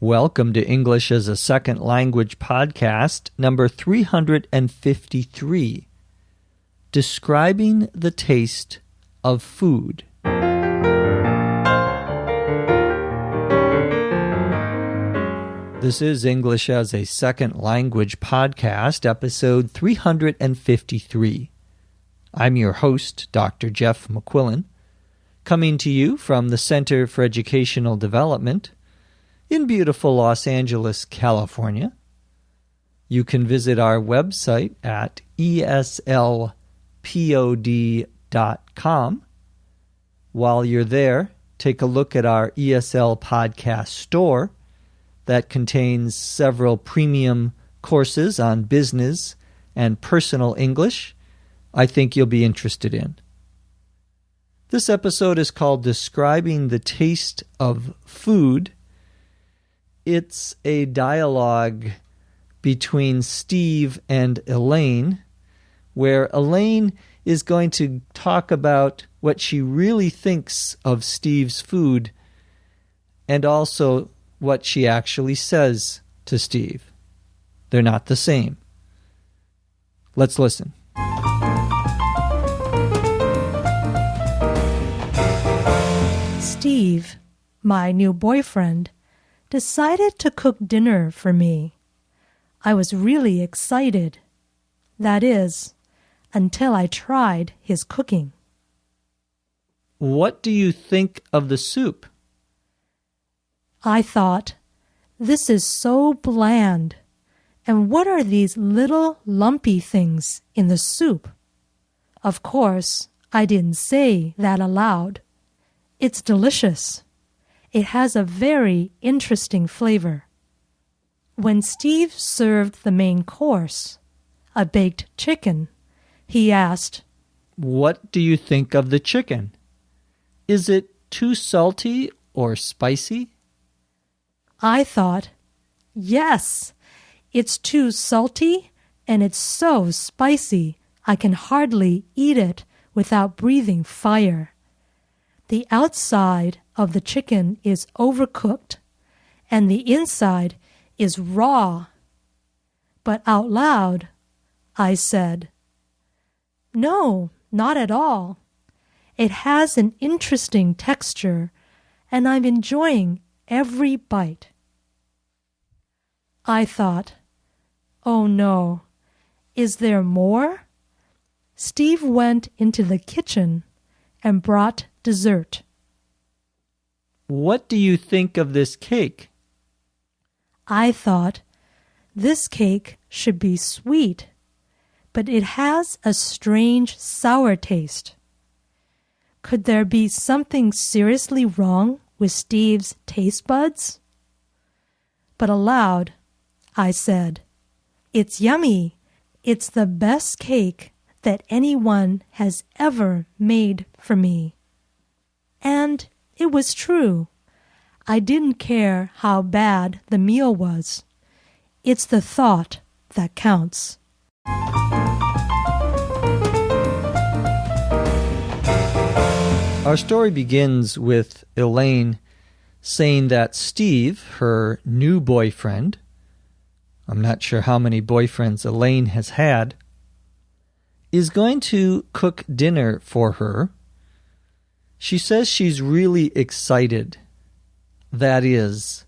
Welcome to English as a Second Language podcast, number 353, Describing the Taste of Food. This is English as a Second Language podcast, episode 353. I'm your host, Dr. Jeff McQuillan, coming to you from the Center for Educational Development in beautiful Los Angeles, California. You can visit our website at eslpod.com. While you're there, take a look at our ESL podcast store that contains several premium courses on business and personal English I think you'll be interested in. This episode is called Describing the Taste of Food. It's a dialogue between Steve and Elaine, where Elaine is going to talk about what she really thinks of Steve's food and also what she actually says to Steve. They're not the same. Let's listen. Steve, my new boyfriend, decided to cook dinner for me. I was really excited. That is, until I tried his cooking. What do you think of the soup? I thought, this is so bland. And what are these little lumpy things in the soup? Of course, I didn't say that aloud. It's delicious. It has a very interesting flavor. When Steve served the main course, a baked chicken, he asked, "What do you think of the chicken? Is it too salty or spicy?" I thought, yes, it's too salty and it's so spicy I can hardly eat it without breathing fire. The outside of the chicken is overcooked and the inside is raw. But out loud, I said, no, not at all. It has an interesting texture and I'm enjoying every bite. I thought, oh no, is there more? Steve went into the kitchen and brought dessert. What do you think of this cake? I thought, this cake should be sweet, but it has a strange sour taste. Could there be something seriously wrong with Steve's taste buds? But aloud, I said, it's yummy. It's the best cake that anyone has ever made for me. And it was true. I didn't care how bad the meal was. It's the thought that counts. Our story begins with Elaine saying that Steve, her new boyfriend, I'm not sure how many boyfriends Elaine has had, is going to cook dinner for her. She says she's really excited. That is,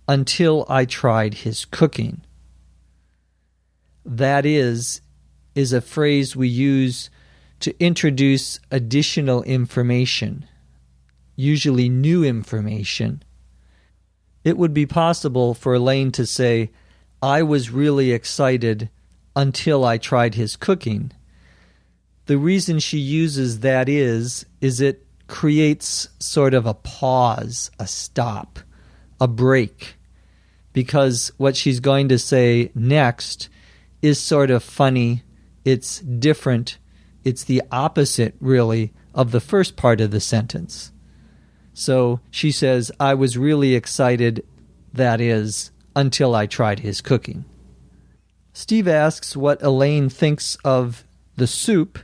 until I tried his cooking. That is a phrase we use to introduce additional information, usually new information. It would be possible for Elaine to say, I was really excited until I tried his cooking. The reason she uses that is it creates sort of a pause, a stop, a break, because what she's going to say next is sort of funny, it's different, it's the opposite, really, of the first part of the sentence. So she says, I was really excited, that is, until I tried his cooking. Steve asks what Elaine thinks of the soup,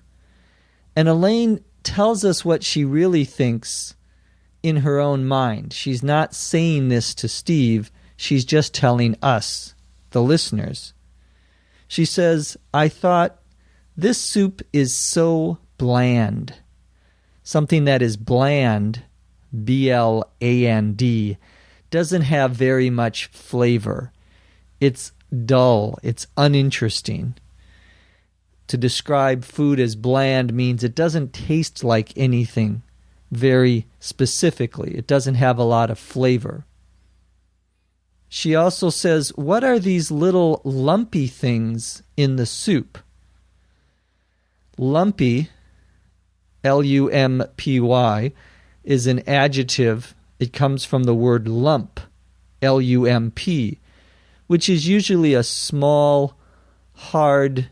and Elaine tells us what she really thinks in her own mind. She's not saying this to Steve. she's just telling us, the listeners. She says, I thought, this soup is so bland. Something that is bland, B-L-A-N-D, doesn't have very much flavor. It's dull. It's uninteresting. To describe food as bland means it doesn't taste like anything very specifically. It doesn't have a lot of flavor. She also says, what are these little lumpy things in the soup? Lumpy, L-U-M-P-Y, is an adjective. It comes from the word lump, L-U-M-P, which is usually a small, hard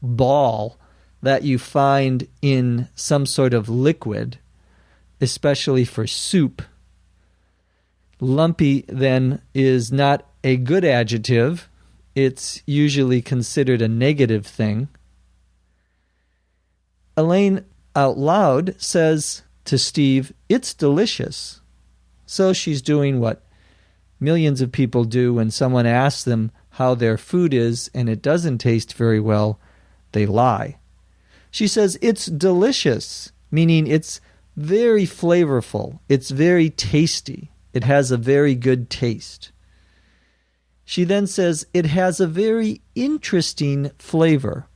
ball that you find in some sort of liquid, especially for soup. Lumpy, then, is not a good adjective. It's usually considered a negative thing. Elaine, out loud, says to Steve, it's delicious. So she's doing what millions of people do when someone asks them how their food is and it doesn't taste very well, they lie. She says, it's delicious, meaning it's very flavorful. It's very tasty. It has a very good taste. She then says, it has a very interesting flavor.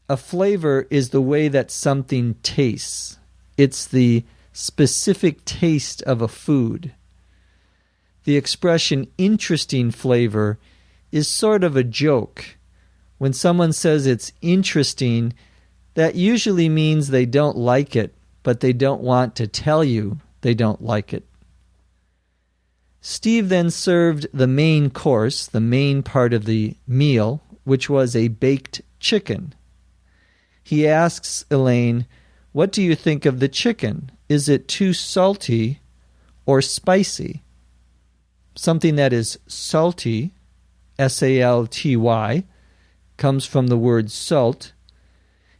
A flavor is the way that something tastes. It's the specific taste of a food. The expression interesting flavor is sort of a joke. When someone says it's interesting, that usually means they don't like it, but they don't want to tell you they don't like it. Steve then served the main course, the main part of the meal, which was a baked chicken. He asks Elaine, what do you think of the chicken? Is it too salty or spicy? Something that is salty, S-A-L-T-Y, comes from the word salt.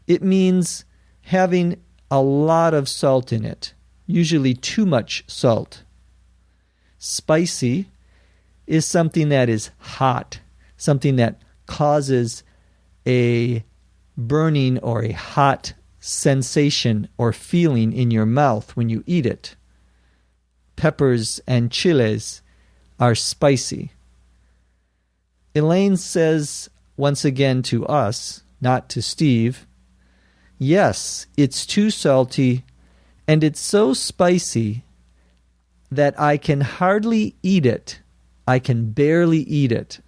It means having a lot of salt in it, usually too much salt. Spicy is something that is hot, something that causes a burning or a hot sensation or feeling in your mouth when you eat it. Peppers and chiles are spicy. Elaine says once again to us, not to Steve, yes, it's too salty and it's so spicy that I can hardly eat it. I can barely eat it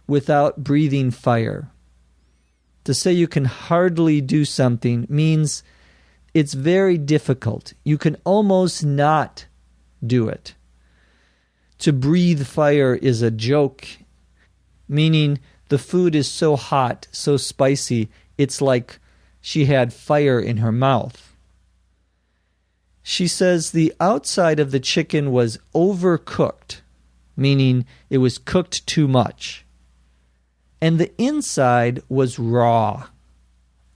without breathing fire. To say you can hardly do something means it's very difficult. You can almost not do it. To breathe fire is a joke, meaning the food is so hot, so spicy, it's like she had fire in her mouth. She says the outside of the chicken was overcooked, meaning it was cooked too much. And the inside was raw,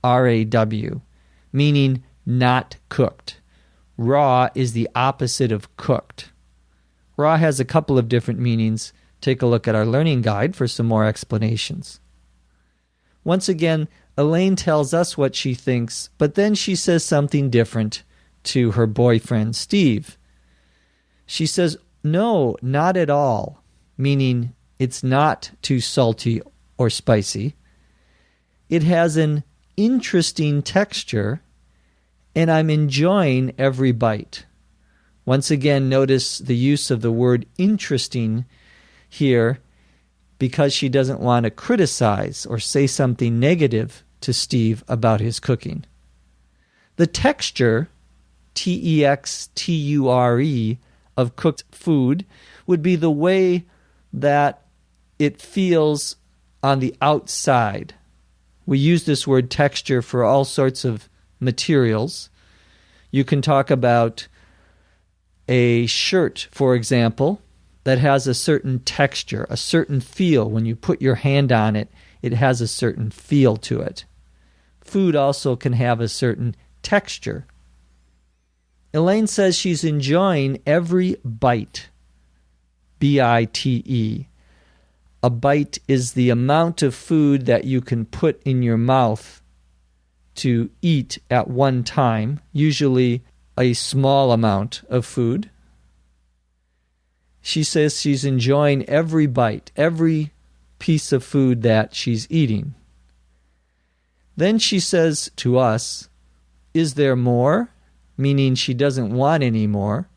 R-A-W, meaning not cooked. Raw is the opposite of cooked. Raw has a couple of different meanings. Take a look at our learning guide for some more explanations. Once again, Elaine tells us what she thinks, but then she says something different to her boyfriend, Steve. She says, no, not at all, meaning it's not too salty or spicy. It has an interesting texture, and I'm enjoying every bite. Once again, notice the use of the word interesting here because she doesn't want to criticize or say something negative to Steve about his cooking. The texture, T-E-X-T-U-R-E, of cooked food would be the way that it feels on the outside. We use this word texture for all sorts of materials. You can talk about a shirt, for example, that has a certain texture, a certain feel. When you put your hand on it, it has a certain feel to it. Food also can have a certain texture. Elaine says she's enjoying every bite. B-I-T-E. A bite is the amount of food that you can put in your mouth to eat at one time, usually a small amount of food. She says she's enjoying every bite, every piece of food that she's eating. Then she says to us, "Is there more?" Meaning she doesn't want any more.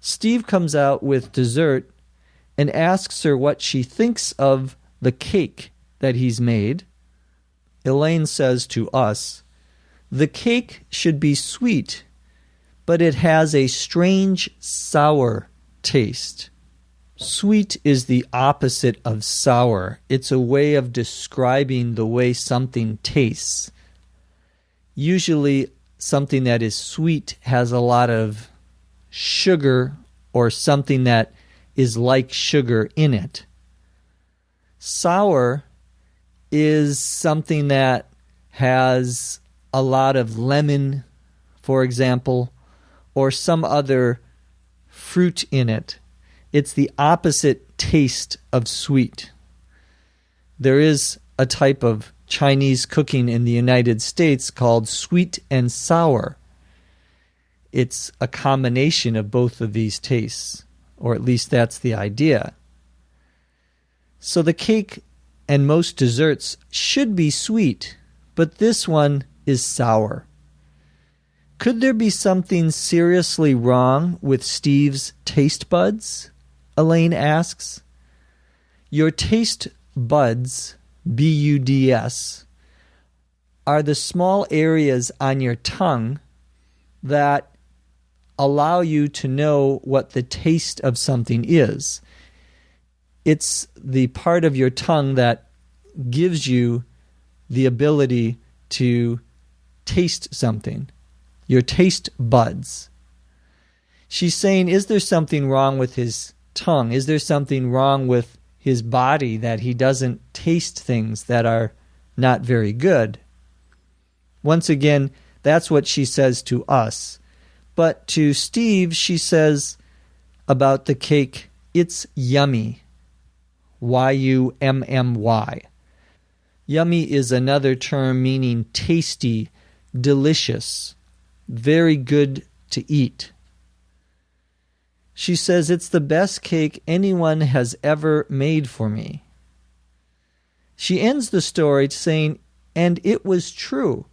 Steve comes out with dessert and asks her what she thinks of the cake that he's made. Elaine says to us, "The cake should be sweet, but it has a strange sour taste." Sweet is the opposite of sour. It's a way of describing the way something tastes. Usually, something that is sweet has a lot of sugar or something that is like sugar in it. Sour is something that has a lot of lemon, for example, or some other fruit in it. It's the opposite taste of sweet. There is a type of Chinese cooking in the United States called sweet and sour. It's a combination of both of these tastes, or at least that's the idea. So the cake and most desserts should be sweet, but this one is sour. Could there be something seriously wrong with Steve's taste buds? Elaine asks. Your taste buds, B-U-D-S, are the small areas on your tongue that allow you to know what the taste of something is. It's the part of your tongue that gives you the ability to taste something. Your taste buds. She's saying, is there something wrong with his tongue? Is there something wrong with his body that he doesn't taste things that are not very good? Once again, that's what she says to us. But to Steve, she says about the cake, it's yummy. Y-U-M-M-Y. Yummy is another term meaning tasty, delicious, very good to eat. She says it's the best cake anyone has ever made for me. She ends the story saying, and it was true.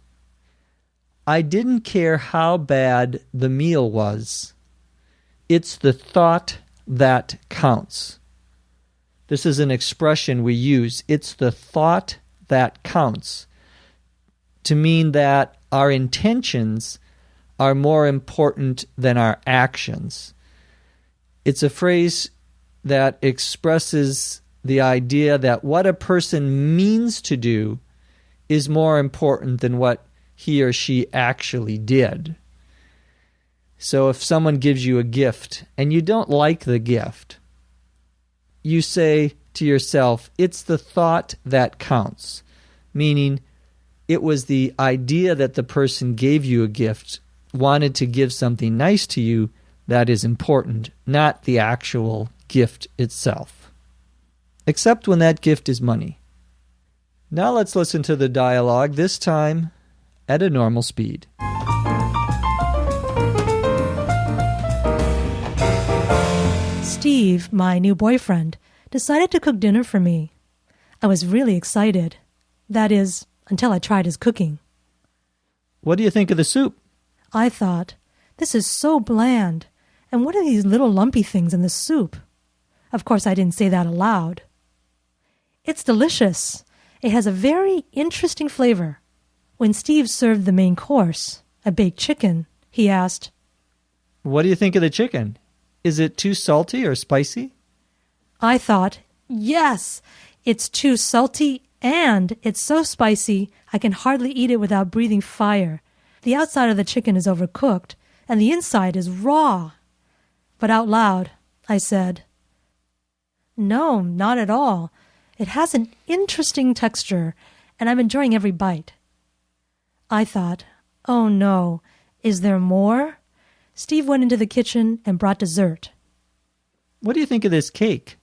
I didn't care how bad the meal was. It's the thought that counts. This is an expression we use. It's the thought that counts, to mean that our intentions are more important than our actions. It's a phrase that expresses the idea that what a person means to do is more important than what he or she actually did. So if someone gives you a gift and you don't like the gift, you say to yourself, it's the thought that counts, meaning it was the idea that the person gave you a gift, wanted to give something nice to you, that is important, not the actual gift itself. Except when that gift is money. Now let's listen to the dialogue, this time at a normal speed. Steve, my new boyfriend, decided to cook dinner for me. I was really excited. That is, until I tried his cooking. What do you think of the soup? I thought, this is so bland. And what are these little lumpy things in the soup? Of course, I didn't say that aloud. It's delicious. It has a very interesting flavor. When Steve served the main course, a baked chicken, he asked, What do you think of the chicken? Is it too salty or spicy? I thought, yes, it's too salty and it's so spicy I can hardly eat it without breathing fire. The outside of the chicken is overcooked and the inside is raw. But out loud, I said, No, not at all. It has an interesting texture and I'm enjoying every bite. I thought, oh no, is there more? Steve went into the kitchen and brought dessert. What do you think of this cake?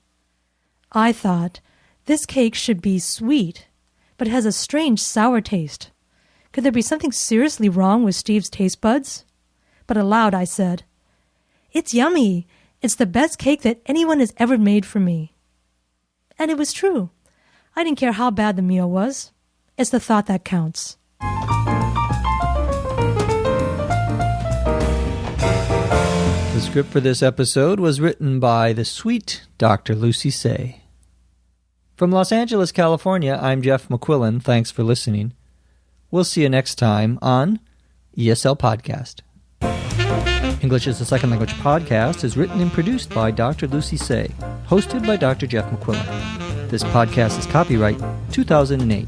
I thought, this cake should be sweet, but it has a strange sour taste. Could there be something seriously wrong with Steve's taste buds? But aloud I said, it's yummy. It's the best cake that anyone has ever made for me. And it was true. I didn't care how bad the meal was. It's the thought that counts. The script for this episode was written by the sweet Dr. Lucy Tse. From Los Angeles, California, I'm Jeff McQuillan. Thanks for listening. We'll see you next time on ESL Podcast. English is a Second Language podcast is written and produced by Dr. Lucy Tse, hosted by Dr. Jeff McQuillan. This podcast is copyright 2008.